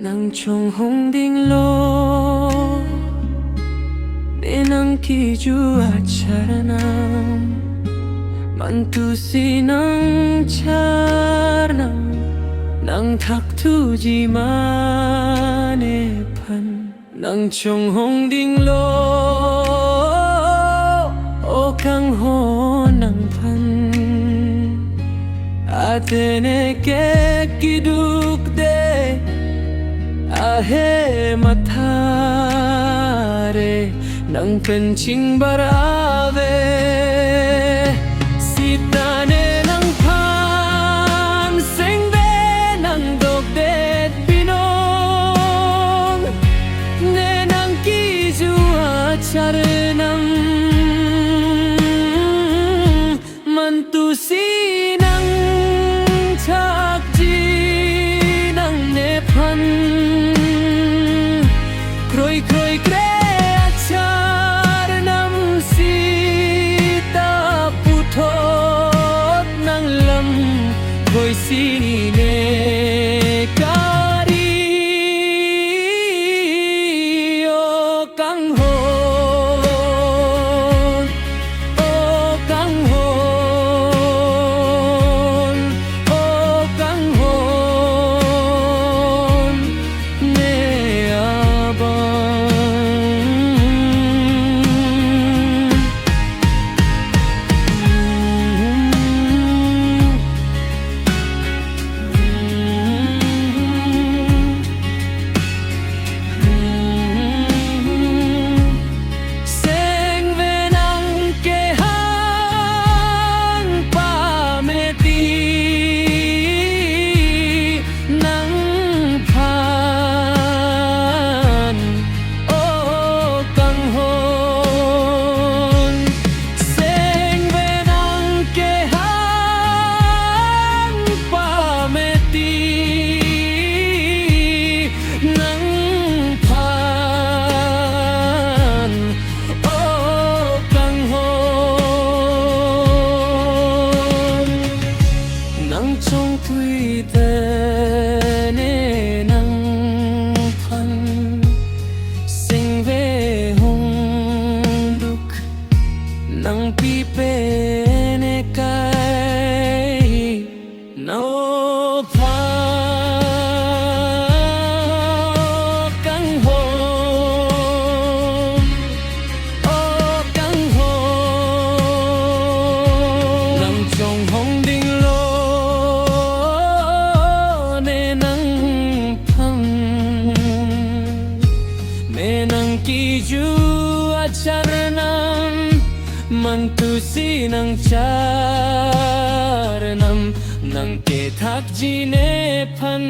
nang chong hong ding lo ne nang ki ju acharanam mantu si nang charnam nang thak thu ji mane phan nang chong hong ding lo o kang ho nang phan atene ke kiduk de ahe mathare nang penching barave sitane nang phan sengbe nang dok de pinong ne nang ki ju acharanam mantu si nang thak ji nang ne phan kroi kroi kre acharanam sita puthot nang lam khoi si ne kari o kang ho o kang ho o kang ho ne trong tuy tê nê nang phan sinh về hung đúc nang pi pe nê kai nao pha căng hồn ô căng hồn nằm trong hông đinh ki ju acharanam mantu si nang charanam nang ke thak ji ne phan